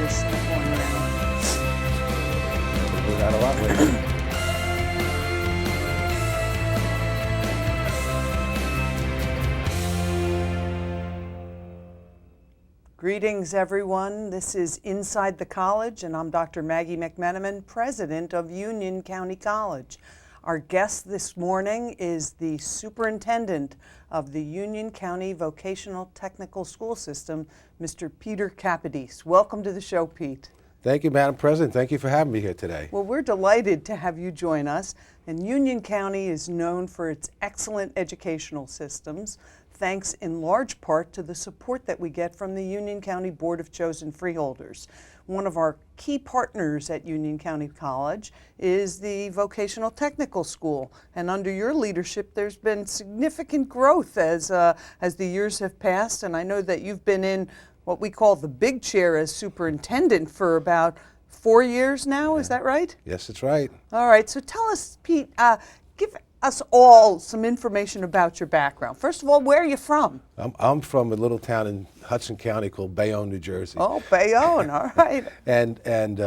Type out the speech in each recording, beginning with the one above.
this going around. We do that a lot lately. Greetings, everyone. This is Inside the College, and I'm Dr. Maggie McMenamin, president of Union County College. Our guest this morning is the superintendent of the Union County Vocational Technical School System, Mr. Peter Capodice. Welcome to the show, Pete. Thank you, Madam President. Thank you for having me here today. Well, we're delighted to have you join us. And Union County is known for its excellent educational systems, thanks in large part to the support that we get from the Union County Board of Chosen Freeholders. One of our key partners at Union County College is the Vocational Technical School. And under your leadership, there's been significant growth as the years have passed. And I know that you've been in what we call the big chair as superintendent for about 4 years now, is that right? Yes, that's right. All right, so tell us, Pete, give us all some information about your background. First of all, where are you from? I'm from a little town in Hudson County called Bayonne, New Jersey. Oh, Bayonne, all right. And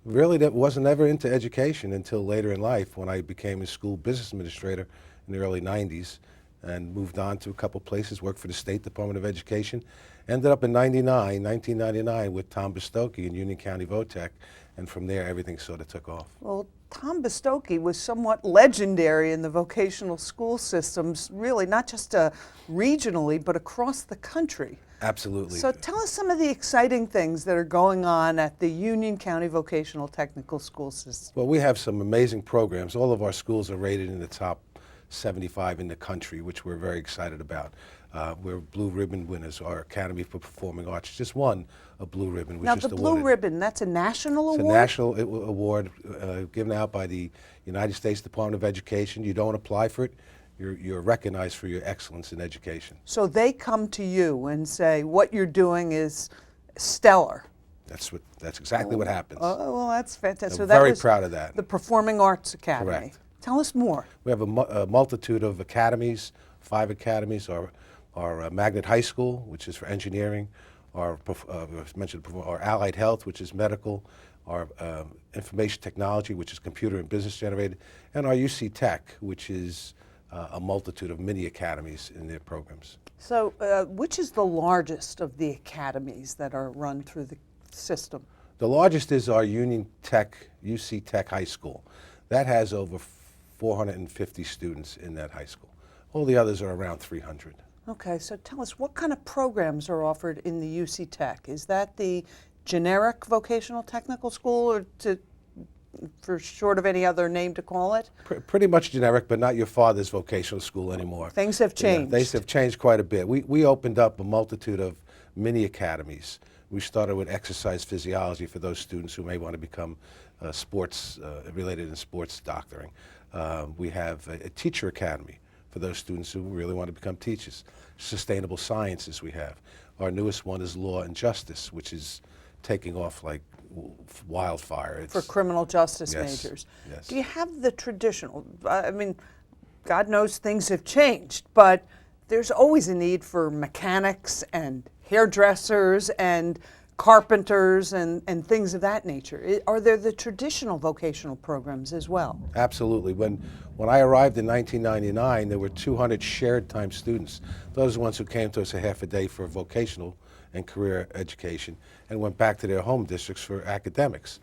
really that wasn't ever into education until later in life when I became a school business administrator in the early 90s and moved on to a couple places, worked for the State Department of Education. Ended up in 1999 with Tom Bistocchi in Union County Votech, and from there everything sort of took off. Well, Tom Bistocchi was somewhat legendary in the vocational school systems, really not just regionally, but across the country. Absolutely. So tell us some of the exciting things that are going on at the Union County Vocational Technical School System. Well, we have some amazing programs. All of our schools are rated in the top 75 in the country, which we're very excited about. We're Blue Ribbon winners. Our Academy for Performing Arts just won a Blue Ribbon. Now, the Blue Ribbon, that's a national award? It's a national award given out by the United States Department of Education. You don't apply for it. You're recognized for your excellence in education. So they come to you and say, what you're doing is stellar. That's exactly what happens. Oh, well, that's fantastic. I'm So very proud of that. The Performing Arts Academy. Correct. Tell us more. We have a multitude of academies, 5 academies. Our Magnet High School, which is for engineering, our Allied Health, which is medical, our Information Technology, which is computer and business generated, and our UC Tech, which is a multitude of mini academies in their programs. So which is the largest of the academies that are run through the system? The largest is our Union Tech, UC Tech High School. That has over 450 students in that high school. All the others are around 300. Okay, so tell us, what kind of programs are offered in the UC Tech? Is that the generic vocational technical school, or for short of any other name to call it? Pretty much generic, but not your father's vocational school anymore. Things have changed. Yeah, things have changed quite a bit. We opened up a multitude of mini academies. We started with exercise physiology for those students who may want to become sports related in sports doctoring. We have a teacher academy for those students who really want to become teachers. Sustainable sciences we have. Our newest one is law and justice, which is taking off like wildfire. For criminal justice Yes, majors. yes. Do you have the traditional, I mean, God knows things have changed, but there's always a need for mechanics and hairdressers and carpenters and things of that nature. Are there the traditional vocational programs as well? Absolutely. When I arrived in 1999, there were 200 shared time students. Those are the ones who came to us a half a day for vocational and career education and went back to their home districts for academics.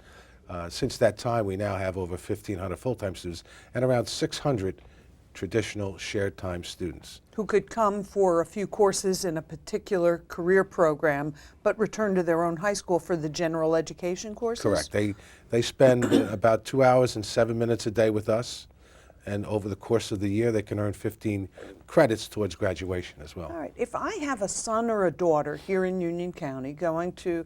Since that time, we now have over 1,500 full-time students and around 600 traditional shared time students. Who could come for a few courses in a particular career program, but return to their own high school for the general education courses? Correct. They spend about 2 hours and 7 minutes a day with us, and over the course of the year, they can earn 15 credits towards graduation as well. All right. If I have a son or a daughter here in Union County going to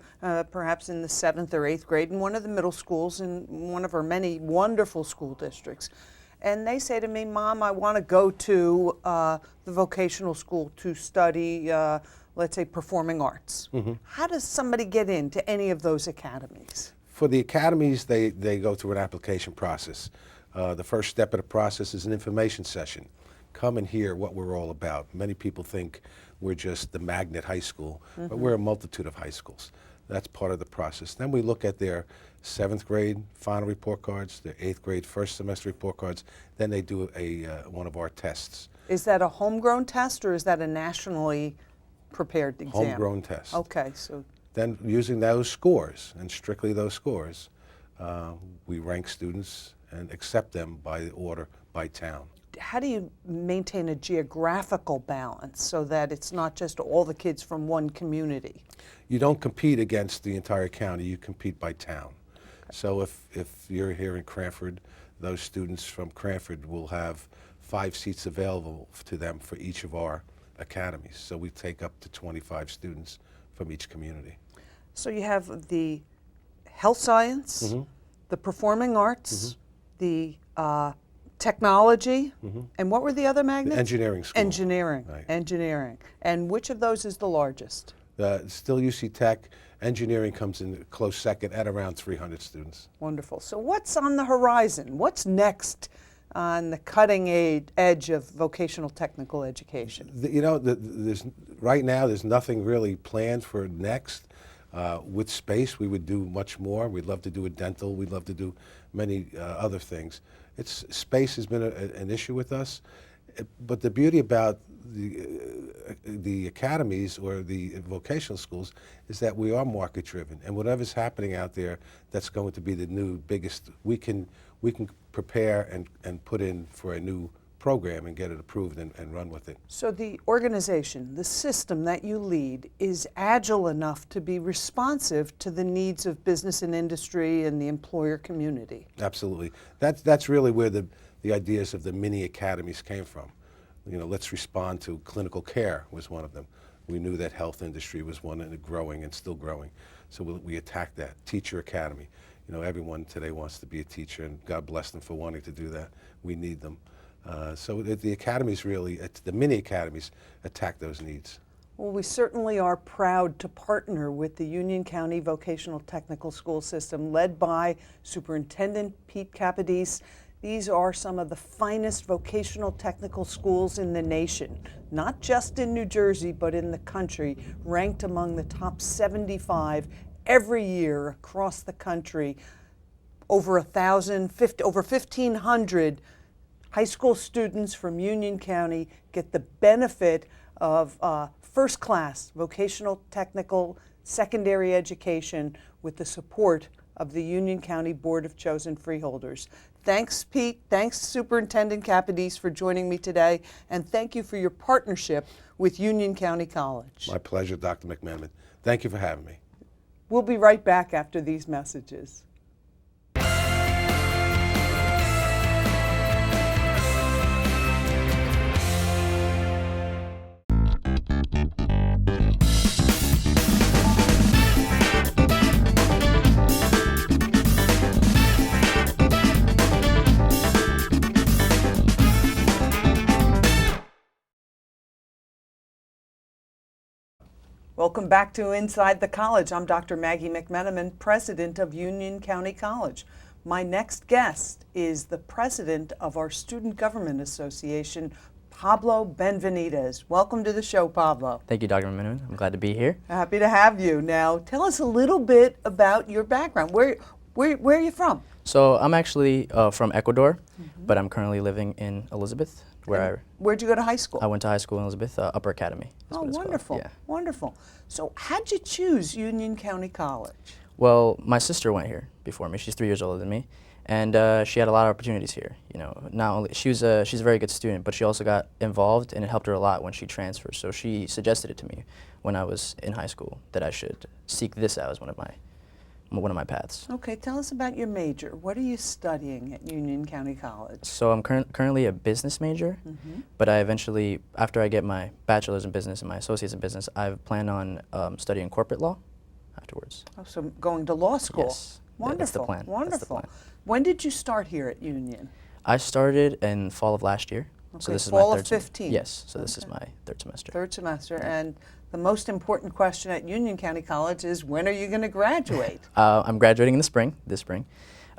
perhaps in the 7th or 8th grade in one of the middle schools in one of our many wonderful school districts, and they say to me, Mom, I want to go to the vocational school to study, let's say, performing arts. Mm-hmm. How does somebody get into any of those academies? For the academies, they go through an application process. The first step of the process is an information session. Come and hear what we're all about. Many people think we're just the magnet high school, but we're a multitude of high schools. That's part of the process. Then we look at their 7th grade final report cards, their 8th grade first semester report cards. Then they do one of our tests. Is that a homegrown test or is that a nationally prepared exam? Homegrown test. Okay, so Then using those scores, and strictly those scores, we rank students and accept them by order, by town. how do you maintain a geographical balance so that it's not just all the kids from one community? You don't compete against the entire county, you compete by town. So if you're here in Cranford, those students from Cranford will have 5 seats available to them for each of our academies. So we take up to 25 students from each community. So you have the health science, the performing arts, the technology, and what were the other magnets? Engineering school. Engineering, Right. engineering. And which of those is the largest? Still UC Tech. Engineering comes in a close second at around 300 students. Wonderful. So what's on the horizon? What's next on the cutting edge of vocational technical education? Right now there's nothing really planned for next. With space, we would do much more. We'd love to do a dental. We'd love to do many other things. Space has been an issue with us, but the beauty about the academies or the vocational schools is that we are market driven, and whatever's happening out there that's going to be the new biggest, we can prepare and put in for a new program and get it approved and run with it. So the organization, the system that you lead is agile enough to be responsive to the needs of business and industry and the employer community. Absolutely. That's really where the ideas of the mini academies came from. Let's respond to clinical care was one of them. We knew that health industry was one and growing and still growing. So we attacked that. Teacher Academy. Everyone today wants to be a teacher, and God bless them for wanting to do that. We need them. So the academies really, the mini academies, attack those needs. Well, we certainly are proud to partner with the Union County Vocational Technical School System led by Superintendent Pete Capodice. These are some of the finest vocational technical schools in the nation, not just in New Jersey, but in the country, ranked among the top 75 every year across the country. Over 1,500 high school students from Union County get the benefit of first-class vocational technical secondary education with the support of the Union County Board of Chosen Freeholders. Thanks, Pete. Thanks, Superintendent Capodice, for joining me today, and thank you for your partnership with Union County College. My pleasure, Dr. McMenamin. Thank you for having me. We'll be right back after these messages. Welcome back to Inside the College. I'm Dr. Maggie McMenamin, president of Union County College. My next guest is the president of our Student Government Association, Pablo Benvenides. Welcome to the show, Pablo. Thank you, Dr. McMenamin. I'm glad to be here. Happy to have you. Now, tell us a little bit about your background. Where are you from? So I'm actually from Ecuador, but I'm currently living in Elizabeth. Where'd you go to high school? I went to high school in Elizabeth, Upper Academy. Oh, wonderful. Yeah. Wonderful. So how'd you choose Union County College? Well, my sister went here before me. She's 3 years older than me, and she had a lot of opportunities here. Not only she's a very good student, but she also got involved, and it helped her a lot when she transferred. So she suggested it to me when I was in high school that I should seek this out as one of my paths. Okay, tell us about your major. What are you studying at Union County College? So I'm currently a business major, but I eventually, after I get my bachelor's in business and my associate's in business, I plan on studying corporate law afterwards. Oh, so going to law school. Yes. Wonderful. That's the plan. Wonderful. That's the plan. When did you start here at Union? I started in fall of last year. Okay, so this is fall my of third 15. Yes, so this is my third semester. Third semester, and the most important question at Union County College is, when are you going to graduate? I'm graduating in this spring.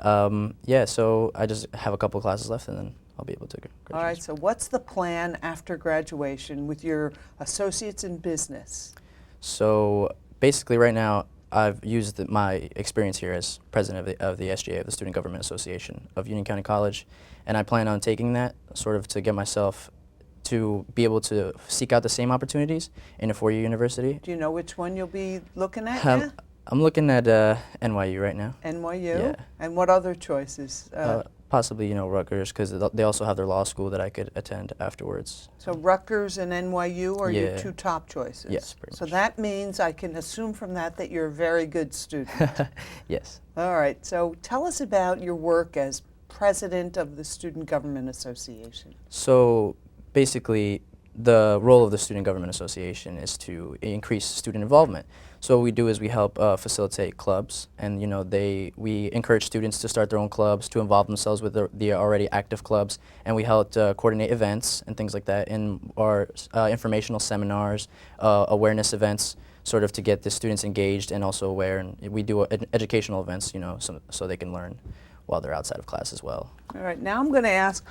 Yeah, so I just have a couple of classes left, and then I'll be able to graduate. All right, so what's the plan after graduation with your associates in business? So basically right now, I've used my experience here as president of the SGA, of the Student Government Association of Union County College, and I plan on taking that sort of to get myself to be able to seek out the same opportunities in a four-year university. Do you know which one you'll be looking at? I'm looking at NYU right now. NYU? Yeah. And what other choices? Possibly, you know, Rutgers, because they also have their law school that I could attend afterwards. So Rutgers and NYU are your Yeah. two top choices? Yes, pretty So much. that means I can assume from that you're a very good student. Yes. All right, so tell us about your work as president of the Student Government Association. So basically, the role of the Student Government Association is to increase student involvement. So what we do is we help facilitate clubs, and you know we encourage students to start their own clubs, to involve themselves with the already active clubs, and we help coordinate events and things like that in our informational seminars, awareness events, sort of to get the students engaged and also aware. And we do educational events, you know, so they can learn while they're outside of class as well. All right, now I'm going to ask,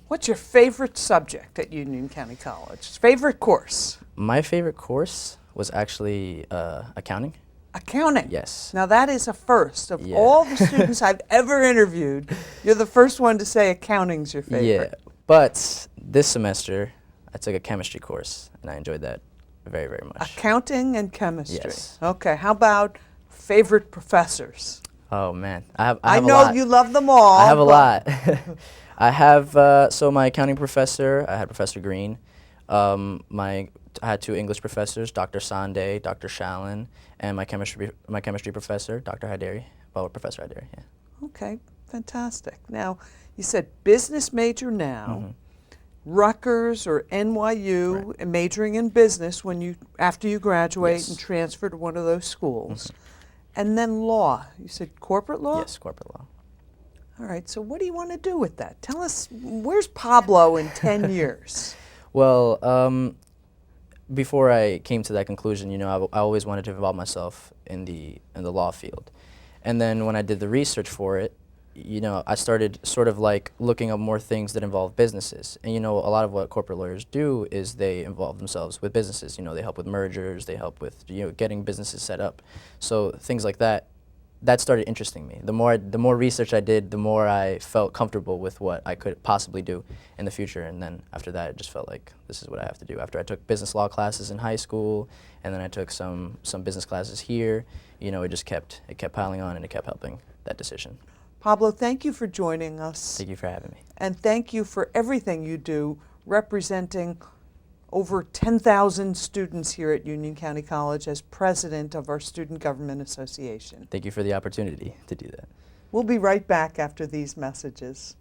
what's your favorite subject at Union County College? Favorite course? My favorite course was actually accounting. Accounting? Yes. Now that is a first. Of Yeah. all the students I've ever interviewed, you're the first one to say accounting's your favorite. Yeah, but this semester I took a chemistry course and I enjoyed that very, very much. Accounting and chemistry. Yes. Okay, how about favorite professors? Oh man, I have I a know lot. you love them all. I have a but- lot. I have so my accounting professor, I had Professor Green. I had two English professors, Dr. Sande, Dr. Shallon, and my chemistry professor, Dr. Haidari. Well, Professor Haidari, yeah. Okay, fantastic. Now, you said business major now, Rutgers or NYU, majoring in business after you graduate Yes. and transfer to one of those schools. And then law. You said corporate law? Yes, corporate law. All right, so what do you want to do with that? Tell us, where's Pablo in 10 years? Well, before I came to that conclusion, you know, I always wanted to involve myself in the law field. And then when I did the research for it, you know, I started sort of like looking up more things that involve businesses. And you know, a lot of what corporate lawyers do is they involve themselves with businesses. You know, they help with mergers, they help with, you know, getting businesses set up. So things like that started interesting me. The more research I did, the more I felt comfortable with what I could possibly do in the future. And then after that, it just felt like this is what I have to do. After I took business law classes in high school, and then I took some business classes here, you know, it kept piling on, and it kept helping that decision. Pablo, thank you for joining us. Thank you for having me. And thank you for everything you do representing over 10,000 students here at Union County College as president of our Student Government Association. Thank you for the opportunity to do that. We'll be right back after these messages.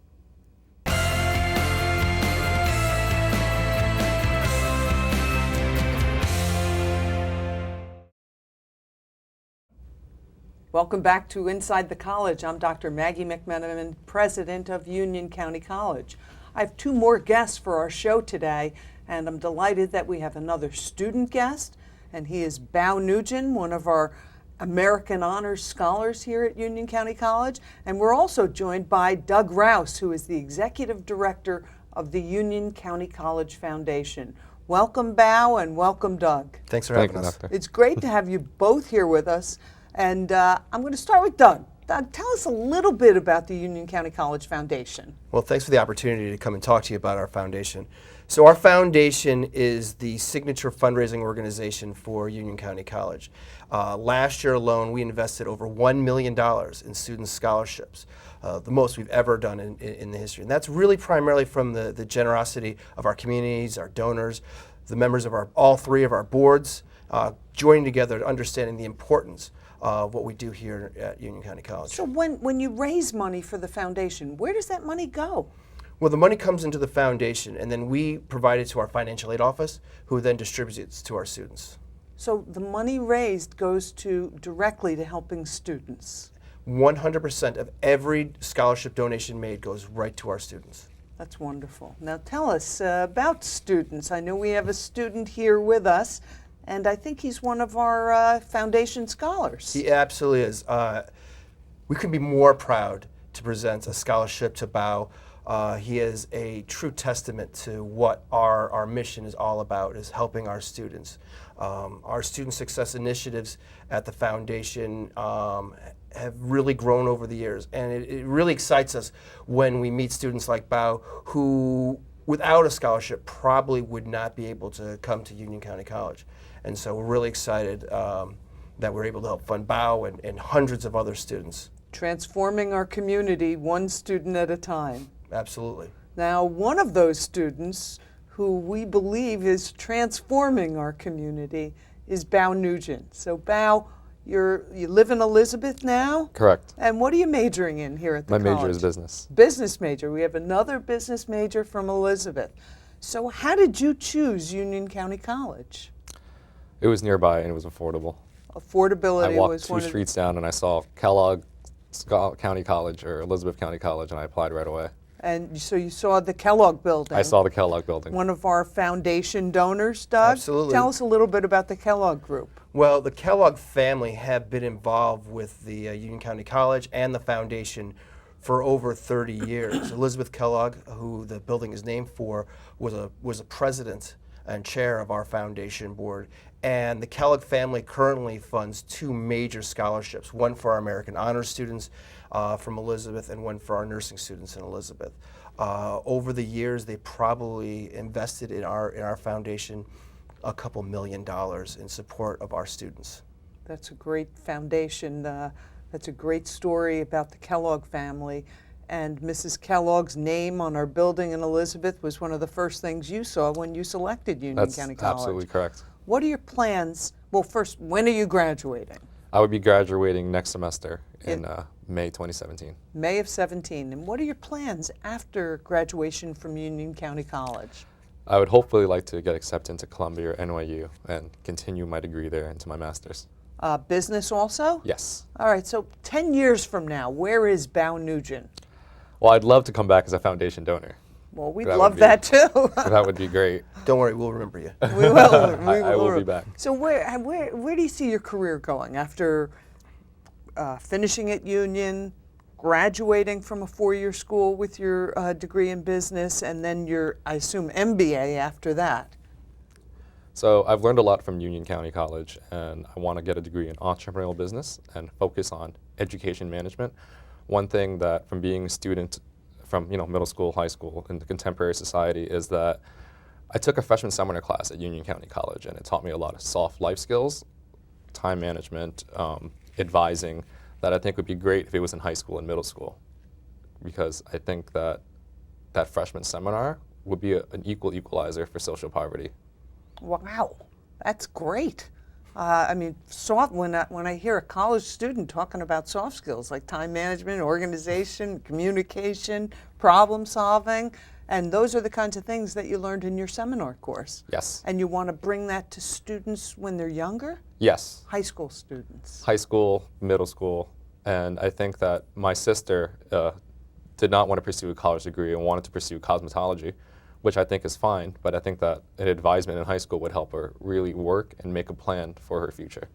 Welcome back to Inside the College. I'm Dr. Maggie McMenamin, president of Union County College. I have two more guests for our show today, and I'm delighted that we have another student guest, and he is Bao Nguyen, one of our American Honors Scholars here at Union County College. And we're also joined by Doug Rouse, who is the executive director of the Union County College Foundation. Welcome, Bao, and welcome, Doug. Thanks for having us. Doctor. It's great to have you both here with us. And I'm going to start with Doug. Doug, tell us a little bit about the Union County College Foundation. Well, thanks for the opportunity to come and talk to you about our foundation. So our foundation is the signature fundraising organization for Union County College. Last year alone, we invested over $1 million in student scholarships, the most we've ever done in the history. And that's really primarily from the generosity of our communities, our donors, the members of all three of our boards, joining together, understanding the importance of what we do here at Union County College. So when you raise money for the foundation, where does that money go? Well, the money comes into the foundation, and then we provide it to our financial aid office, who then distributes it to our students. So the money raised goes directly to helping students. 100% of every scholarship donation made goes right to our students. That's wonderful. Now tell us about students. I know we have a student here with us, and I think he's one of our foundation scholars. He absolutely is. We couldn't be more proud to present a scholarship to Bao. He is a true testament to what our mission is all about, is helping our students. Our student success initiatives at the foundation have really grown over the years, and it really excites us when we meet students like Bao who, without a scholarship, probably would not be able to come to Union County College. And so we're really excited that we're able to help fund Bao and hundreds of other students. Transforming our community one student at a time. Absolutely. Now, one of those students who we believe is transforming our community is Bao Nguyen. So Bao, you live in Elizabeth now? Correct. And what are you majoring in here at the My college? major is business. Business major. We have another business major from Elizabeth. So how did you choose Union County College? It was nearby and it was affordable. Affordability I walked was two one of streets down and I saw Kellogg County College or Elizabeth County College, and I applied right away. and so you saw the Kellogg building. I saw the Kellogg building. One of our foundation donors, Doug. Absolutely. Tell us a little bit about the Kellogg Group. Well, the Kellogg family have been involved with the Union County College and the foundation for over 30 years. Elizabeth Kellogg, who the building is named for, was a president and chair of our foundation board. And the Kellogg family currently funds 2 major scholarships, one for our American Honors students from Elizabeth and one for our nursing students in Elizabeth. Over the years, they probably invested in our foundation a couple $1 million in support of our students. That's a great foundation. That's a great story about the Kellogg family. And Mrs. Kellogg's name on our building in Elizabeth was one of the first things you saw when you selected Union That's County College. absolutely correct. What are your plans? Well, first, when are you graduating? I would be graduating next semester in May 2017. May of 17. And what are your plans after graduation from Union County College? I would hopefully like to get accepted into Columbia or NYU and continue my degree there into my master's. Business also? Yes. All right, so 10 years from now, where is Bao Nguyen? Well, I'd love to come back as a foundation donor. Well, we'd That would love be- that too. That would be great. Don't worry, we'll remember you. We will. I will be back. So where do you see your career going after finishing at Union, graduating from a 4-year school with your degree in business, and then your, I assume, MBA after that? So I've learned a lot from Union County College, and I want to get a degree in entrepreneurial business and focus on education management. One thing that from being a student from middle school, high school, in the contemporary society is that I took a freshman seminar class at Union County College, and it taught me a lot of soft life skills, time management, advising, that I think would be great if it was in high school and middle school, because I think that that freshman seminar would be an equalizer for social poverty. Wow, that's great. I mean, when I hear a college student talking about soft skills like time management, organization, communication, problem solving, and those are the kinds of things that you learned in your seminar course. Yes. And you want to bring that to students when they're younger? Yes. High school students. High school, middle school, and I think that my sister did not want to pursue a college degree and wanted to pursue cosmetology, which I think is fine, but I think that an advisement in high school would help her really work and make a plan for her future.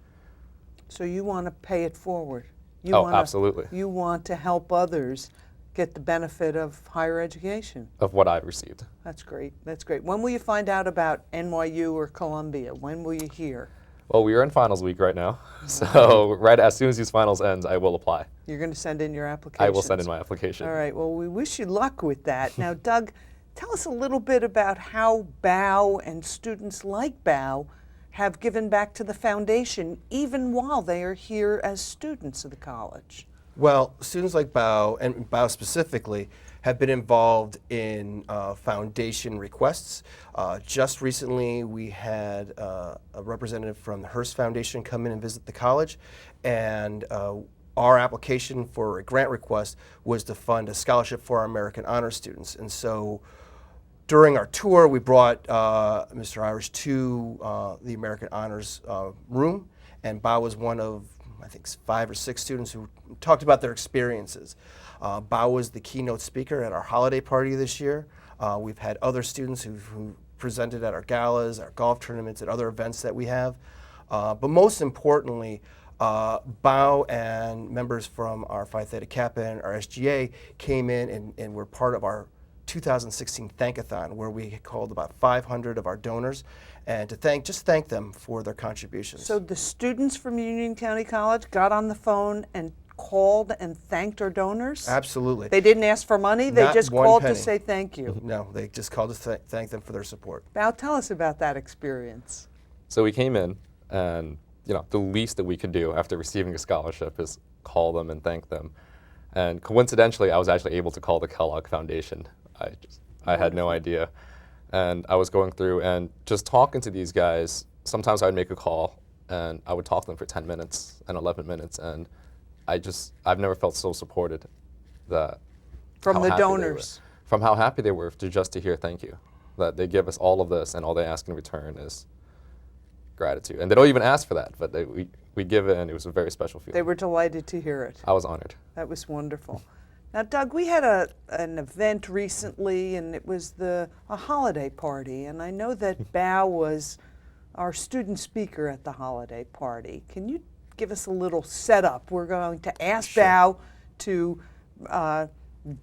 So you want to pay it forward. Absolutely. You want to help others get the benefit of higher education. Of what I've received. That's great. That's great. When will you find out about NYU or Columbia? When will you hear? Well, we are in finals week right now, so right as soon as these finals ends, I will apply. You're going to send in your application. I will send in my application. All right. Well, we wish you luck with that. Now, Doug, tell us a little bit about how Bao and students like Bao have given back to the foundation even while they are here as students of the college. Well, students like Bao, and Bao specifically, have been involved in foundation requests. Just recently, we had a representative from the Hearst Foundation come in and visit the college, and our application for a grant request was to fund a scholarship for our American Honors students. And so during our tour, we brought Mr. Irish to the American Honors room, and Bao was one of, I think, 5 or 6 students who talked about their experiences. Bao was the keynote speaker at our holiday party this year. We've had other students who presented at our galas, our golf tournaments, and other events that we have. But most importantly, Bao and members from our Phi Theta Kappa and our SGA came in and were part of our 2016 Thankathon, where we called about 500 of our donors and to thank them for their contributions. So the students from Union County College got on the phone and called and thanked our donors? Absolutely. They didn't ask for money, they Not just one called to penny. say thank you. No, they just called to thank them for their support. Now tell us about that experience. So we came in, and the least that we could do after receiving a scholarship is call them and thank them. And coincidentally, I was actually able to call the Kellogg Foundation. I had no idea. And I was going through and just talking to these guys. Sometimes I would make a call, and I would talk to them for 10 minutes and 11 minutes, and I've never felt so supported From how the happy they were. donors. From how happy they were just to hear thank you. That they give us all of this, and all they ask in return is gratitude. And they don't even ask for that, but we give it, and it was a very special feeling. They were delighted to hear it. I was honored. That was wonderful. Now, Doug, we had an event recently, and it was a holiday party, and I know that Bao was our student speaker at the holiday party. Can you give us a little setup? We're going to ask Sure. Bao to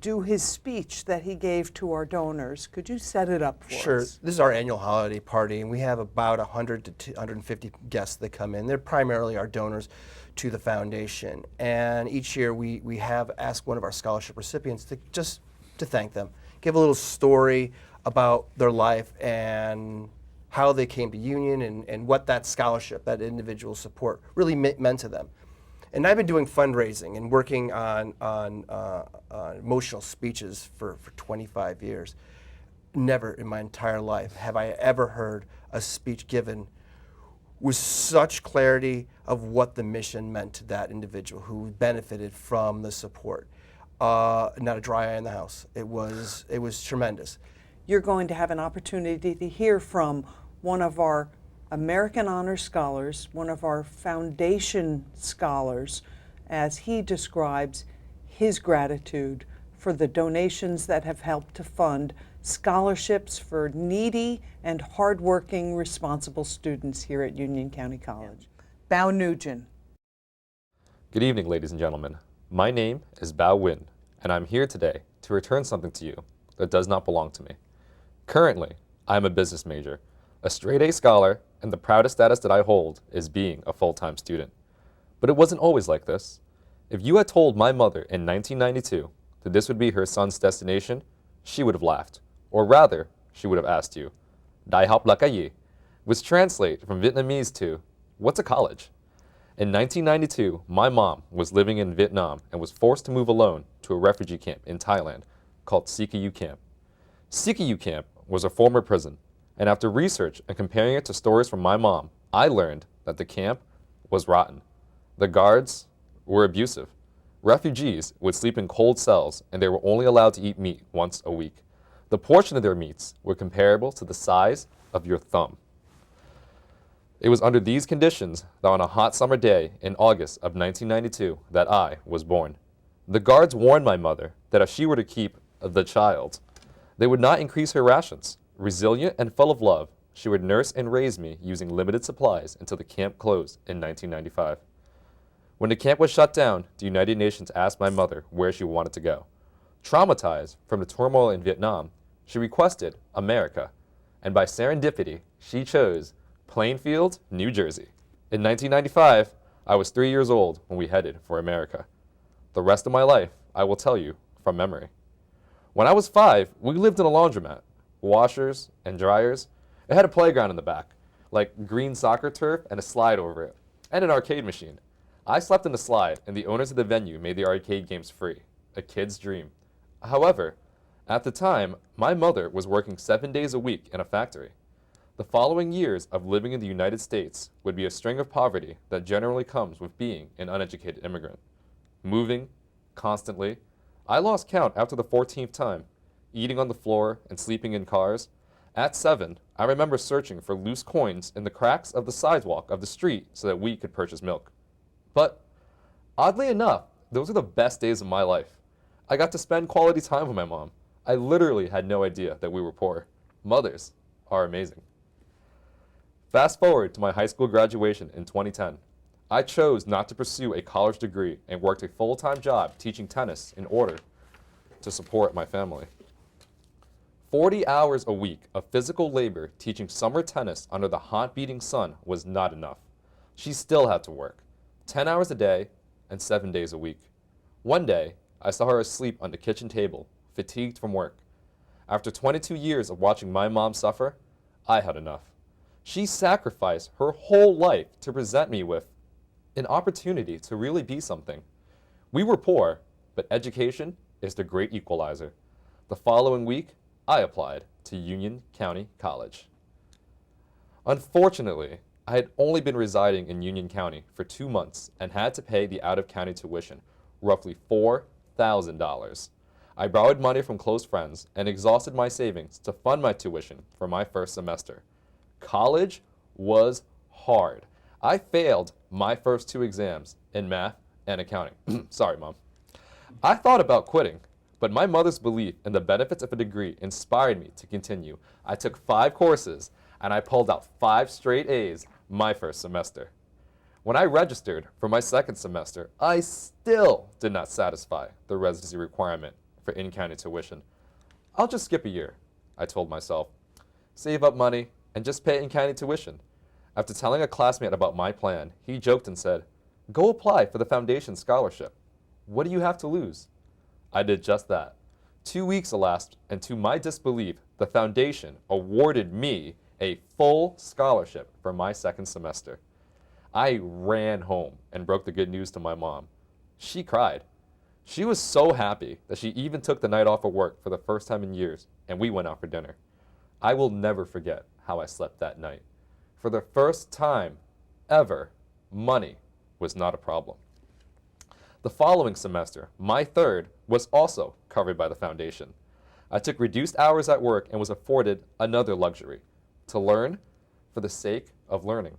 do his speech that he gave to our donors. Could you set it up for Sure. us? This is our annual holiday party, and we have about 100 to 250 guests that come in. They're primarily our donors to the foundation. And each year we have asked one of our scholarship recipients to thank them, give a little story about their life and how they came to Union and what that scholarship, that individual support really meant to them. And I've been doing fundraising and working on emotional speeches for 25 years. Never in my entire life have I ever heard a speech given with such clarity of what the mission meant to that individual who benefited from the support. Not a dry eye in the house. It was tremendous. You're going to have an opportunity to hear from one of our American Honor Scholars, one of our foundation scholars, as he describes his gratitude for the donations that have helped to fund scholarships for needy and hardworking, responsible students here at Union County College. Bao Nguyen. Good evening, ladies and gentlemen. My name is Bao Nguyen, and I'm here today to return something to you that does not belong to me. Currently, I'm a business major, a straight-A scholar, and the proudest status that I hold is being a full-time student. But it wasn't always like this. If you had told my mother in 1992 that this would be her son's destination, she would have laughed. Or rather, she would have asked you, "Dai học là cái gì?" which translate from Vietnamese to, "What's a college?" In 1992, my mom was living in Vietnam and was forced to move alone to a refugee camp in Thailand called CKU Camp. CKU Camp was a former prison, and after research and comparing it to stories from my mom, I learned that the camp was rotten. The guards were abusive. Refugees would sleep in cold cells, and they were only allowed to eat meat once a week. The portion of their meats were comparable to the size of your thumb. It was under these conditions that on a hot summer day in August of 1992 that I was born. The guards warned my mother that if she were to keep the child, they would not increase her rations. Resilient and full of love, she would nurse and raise me using limited supplies until the camp closed in 1995. When the camp was shut down, the United Nations asked my mother where she wanted to go. Traumatized from the turmoil in Vietnam, she requested America, and by serendipity, she chose Plainfield, New Jersey. In 1995, I was 3 years old when we headed for America. The rest of my life, I will tell you from memory. When I was 5, we lived in a laundromat. Washers and dryers. It had a playground in the back, like green soccer turf and a slide over it, and an arcade machine. I slept in the slide, and the owners of the venue made the arcade games free, a kid's dream. However, at the time, my mother was working 7 days a week in a factory. The following years of living in the United States would be a string of poverty that generally comes with being an uneducated immigrant. Moving, constantly, I lost count after the 14th time. Eating on the floor and sleeping in cars. At 7, I remember searching for loose coins in the cracks of the sidewalk of the street so that we could purchase milk. But, oddly enough, those were the best days of my life. I got to spend quality time with my mom. I literally had no idea that we were poor. Mothers are amazing. Fast forward to my high school graduation in 2010. I chose not to pursue a college degree and worked a full-time job teaching tennis in order to support my family. 40 hours a week of physical labor teaching summer tennis under the hot beating sun was not enough. She still had to work, 10 hours a day and 7 days a week. One day, I saw her asleep on the kitchen table, fatigued from work. After 22 years of watching my mom suffer, I had enough. She sacrificed her whole life to present me with an opportunity to really be something. We were poor, but education is the great equalizer. The following week, I applied to Union County College. Unfortunately, I had only been residing in Union County for 2 months and had to pay the out-of-county tuition, roughly $4,000. I borrowed money from close friends and exhausted my savings to fund my tuition for my first semester. College was hard. I failed my first 2 exams in math and accounting. Sorry, Mom. I thought about quitting, but my mother's belief in the benefits of a degree inspired me to continue. I took 5 courses, and I pulled out 5 straight A's my first semester. When I registered for my second semester, I still did not satisfy the residency requirement for in-county tuition. I'll just skip a year, I told myself. Save up money and just pay in-county tuition. After telling a classmate about my plan, he joked and said, "Go apply for the foundation scholarship. What do you have to lose?" I did just that. 2 weeks elapsed, and to my disbelief, the foundation awarded me a full scholarship for my second semester. I ran home and broke the good news to my mom. She cried. She was so happy that she even took the night off of work for the first time in years, and we went out for dinner. I will never forget how I slept that night. For the first time ever, money was not a problem. The following semester, my third, was also covered by the foundation. I took reduced hours at work and was afforded another luxury, to learn for the sake of learning.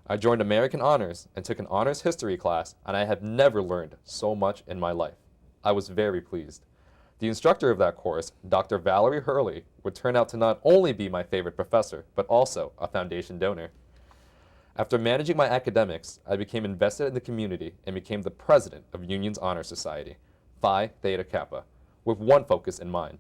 I joined American Honors and took an honors history class, and I have never learned so much in my life. I was very pleased. The instructor of that course, Dr. Valerie Hurley, would turn out to not only be my favorite professor, but also a foundation donor. After managing my academics, I became invested in the community and became the president of Union's Honor Society, Phi Theta Kappa, with one focus in mind: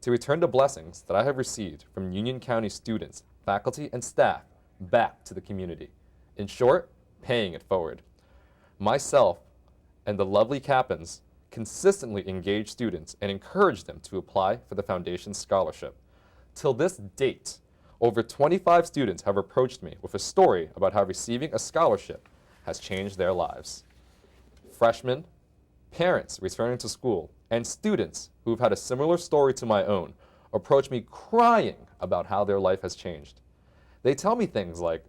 to return the blessings that I have received from Union County students, faculty, and staff back to the community. In short, paying it forward. Myself and the lovely Kappans consistently engage students and encourage them to apply for the foundation's scholarship. Till this date, over 25 students have approached me with a story about how receiving a scholarship has changed their lives. Freshmen, parents returning to school, and students who've had a similar story to my own approach me crying about how their life has changed. They tell me things like,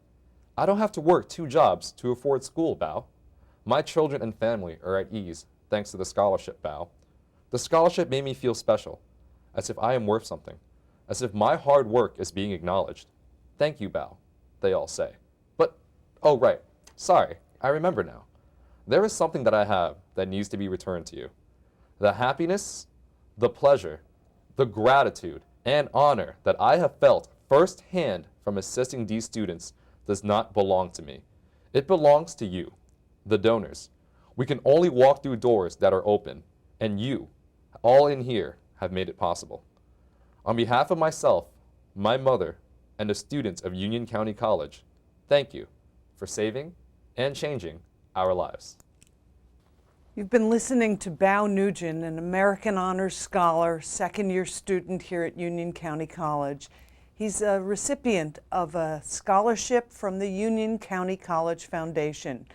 "I don't have to work 2 jobs to afford school, Bao. My children and family are at ease thanks to the scholarship, Bao. The scholarship made me feel special, as if I am worth something, as if my hard work is being acknowledged. Thank you, Bao," they all say. But, oh right, sorry, I remember now. There is something that I have that needs to be returned to you. The happiness, the pleasure, the gratitude, and honor that I have felt firsthand from assisting these students does not belong to me. It belongs to you, the donors. We can only walk through doors that are open, and you, all in here, have made it possible. On behalf of myself, my mother, and the students of Union County College, thank you for saving and changing our lives. You've been listening to Bao Nguyen, an American Honors Scholar, second-year student here at Union County College. He's a recipient of a scholarship from the Union County College Foundation,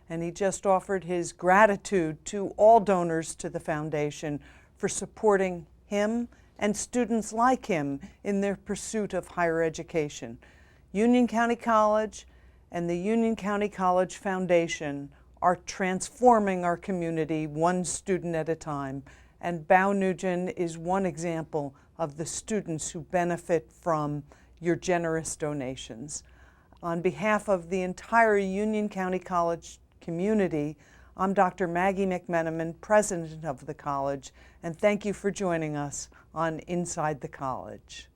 and he just offered his gratitude to all donors to the foundation for supporting him and students like him in their pursuit of higher education. Union County College and the Union County College Foundation are transforming our community one student at a time, and Bao Nguyen is one example of the students who benefit from your generous donations. On behalf of the entire Union County College community, I'm Dr. Maggie McMenamin, president of the college, and thank you for joining us on Inside the College.